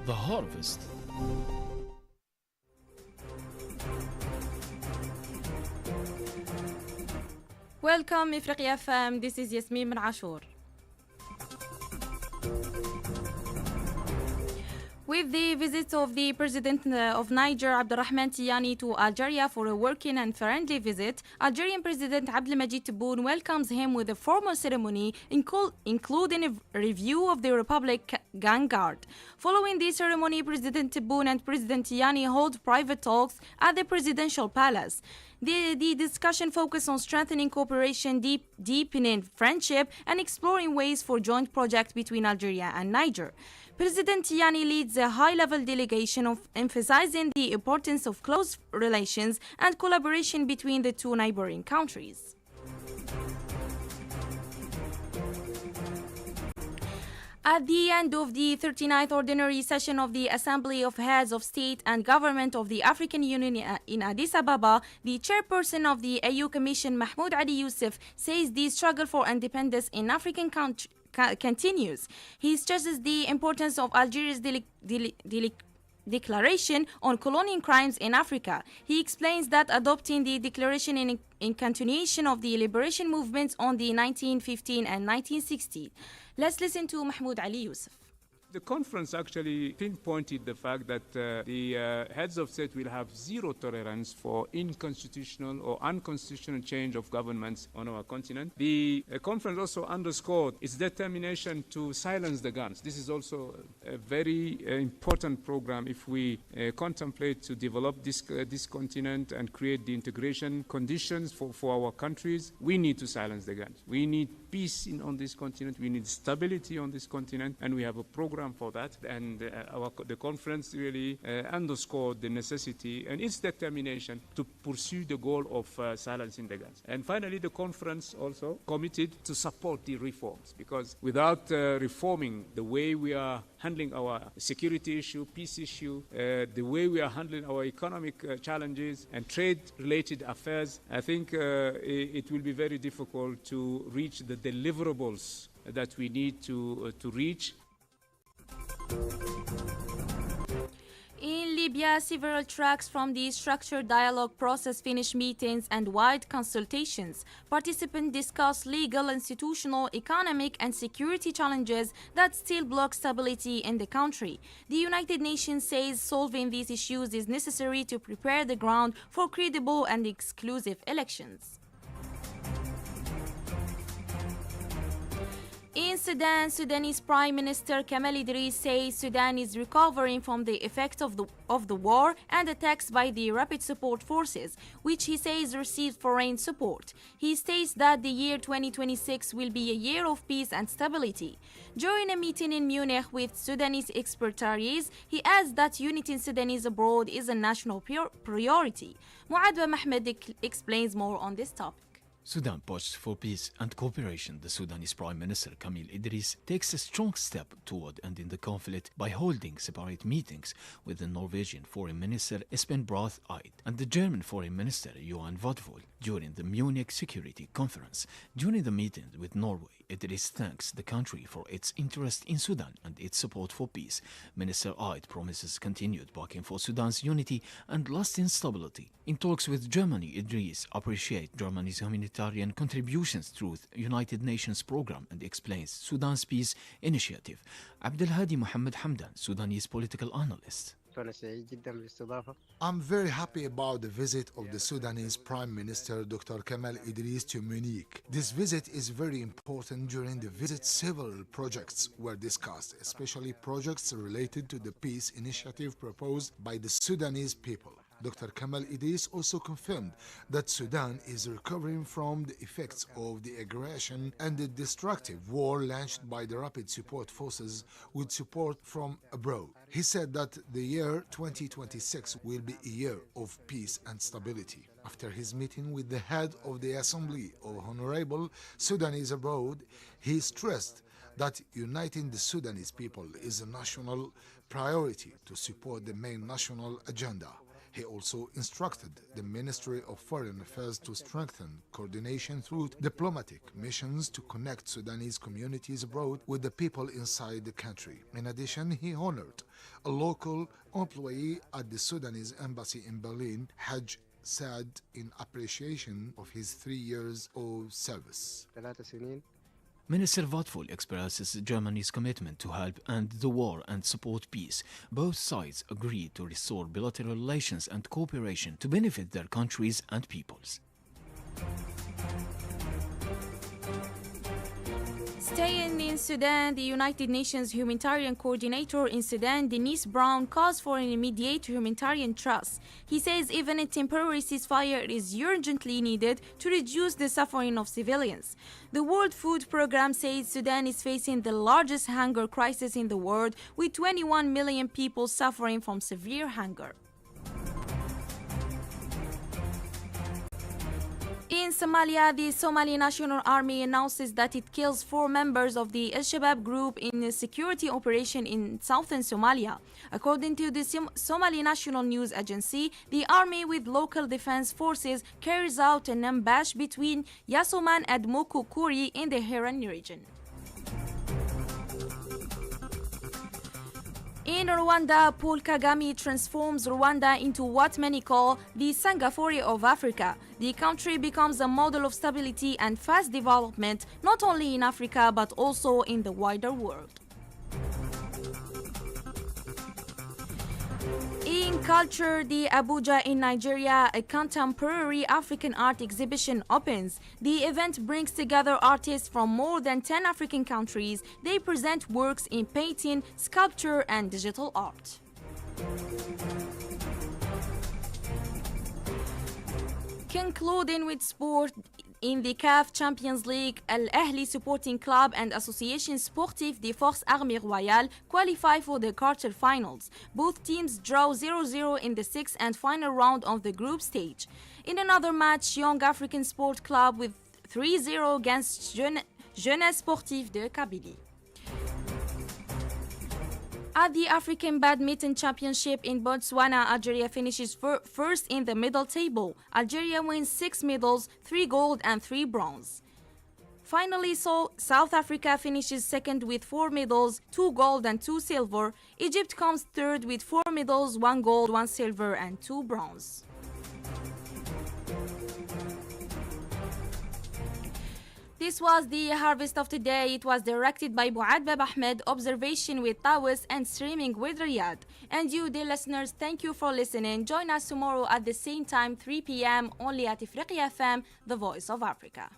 The harvest. Welcome Ifriqiya FM. This is Yasmine Benachour. With the visit of the President of Niger, Abdurrahman Tiani, to Algeria for a working and friendly visit, Algerian President Abdelmadjid Tebboune welcomes him with a formal ceremony, including a review of the Republic Gang Guard. Following the ceremony, President Tebboune and President Tiani hold private talks at the Presidential Palace. The discussion focused on strengthening cooperation, deepening friendship, and exploring ways for joint projects between Algeria and Niger. President Tiani leads a high-level delegation emphasizing the importance of close relations and collaboration between the two neighboring countries. At the end of the 39th Ordinary Session of the Assembly of Heads of State and Government of the African Union in Addis Ababa, the chairperson of the AU Commission, Mahmoud Ali Youssef, says the struggle for independence in African countries continues. He stresses the importance of Algeria's declaration on colonial crimes in Africa. He explains that adopting the declaration in continuation of the liberation movements on the 1915 and 1960. Let's listen to Mahmoud Ali Youssef. The conference actually pinpointed the fact that the heads of state will have zero tolerance for unconstitutional or unconstitutional change of governments on our continent. The conference also underscored its determination to silence the guns. This is also a very important program if we contemplate to develop this continent and create the integration conditions for our countries. We need to silence the guns. We need peace on this continent. We need stability on this continent, and we have a program for that. And the conference really underscored the necessity and its determination to pursue the goal of silencing the guns. And finally, the conference also committed to support the reforms, because without reforming the way we are handling our security issue, peace issue, the way we are handling our economic challenges and trade-related affairs, I think it will be very difficult to reach the deliverables that we need to reach. In Libya, several tracks from the structured dialogue process finished meetings and wide consultations. Participants discussed legal, institutional, economic, and security challenges that still block stability in the country. The United Nations says solving these issues is necessary to prepare the ground for credible and exclusive elections. In Sudan, Sudanese Prime Minister Kemal Idris says Sudan is recovering from the effects of the war and attacks by the Rapid Support Forces, which he says received foreign support. He states that the year 2026 will be a year of peace and stability. During a meeting in Munich with Sudanese expertise, he adds that unity in Sudanese abroad is a national priority. Muadwa Mahmed explains more on this topic. Sudan pushes for peace and cooperation. The Sudanese Prime Minister Kamil Idris takes a strong step toward ending the conflict by holding separate meetings with the Norwegian Foreign Minister Espen Barth Eide and the German Foreign Minister Johan Vadvold during the Munich Security Conference. During the meeting with Norway, Idris thanks the country for its interest in Sudan and its support for peace. Minister Eide promises continued backing for Sudan's unity and lasting stability. In talks with Germany, Idris appreciates Germany's humanitarian contributions through the United Nations program and explains Sudan's peace initiative. Abdelhadi Mohammed Hamdan, Sudanese political analyst. I'm very happy about the visit of the Sudanese Prime Minister Dr. Kemal Idris to Munich. This visit is very important. During the visit, several projects were discussed, especially projects related to the peace initiative proposed by the Sudanese people. Dr. Kemal Idris also confirmed that Sudan is recovering from the effects of the aggression and the destructive war launched by the Rapid Support Forces with support from abroad. He said that the year 2026 will be a year of peace and stability. After his meeting with the head of the Assembly of Honorable Sudanese abroad, he stressed that uniting the Sudanese people is a national priority to support the main national agenda. He also instructed the Ministry of Foreign Affairs to strengthen coordination through diplomatic missions to connect Sudanese communities abroad with the people inside the country. In addition, he honored a local employee at the Sudanese embassy in Berlin, Hajj Saad, in appreciation of his 3 years of service. Minister Vatful expresses Germany's commitment to help end the war and support peace. Both sides agreed to restore bilateral relations and cooperation to benefit their countries and peoples. Staying in Sudan, the United Nations Humanitarian Coordinator in Sudan, Denise Brown, calls for an immediate humanitarian truce. He says even a temporary ceasefire is urgently needed to reduce the suffering of civilians. The World Food Programme says Sudan is facing the largest hunger crisis in the world, with 21 million people suffering from severe hunger. In Somalia, the Somali National Army announces that it kills 4 members of the Al-Shabaab group in a security operation in southern Somalia. According to the Somali National News Agency, the army with local defense forces carries out an ambush between Yasoman and Mokokuri in the Hiran region. In Rwanda, Paul Kagame transforms Rwanda into what many call the Singapore of Africa. The country becomes a model of stability and fast development, not only in Africa but also in the wider world. In culture, the Abuja in Nigeria, a contemporary African art exhibition opens. The event brings together artists from more than 10 African countries. They present works in painting, sculpture, and digital art. Concluding with sport, in the CAF Champions League, Al Ahly Supporting Club and Association Sportive des Forces Armées Royales qualify for the quarter-finals. Both teams draw 0-0 in the sixth and final round of the group stage. In another match, Young African Sport Club with 3-0 against Jeunesse Sportive de Kabylie. At the African Badminton Championship in Botswana, Algeria finishes first in the medal table. Algeria wins 6 medals, 3 gold and 3 bronze. Finally, South Africa finishes second with 4 medals, 2 gold and 2 silver. Egypt comes third with 4 medals, 1 gold, 1 silver and 2 bronze. This was the Harvest of Today. It was directed by Bouad Bab Ahmed, observation with Tawis, and streaming with Riyadh. And you, dear listeners, thank you for listening. Join us tomorrow at the same time, 3 p.m. only at Ifriqiya FM, the voice of Africa.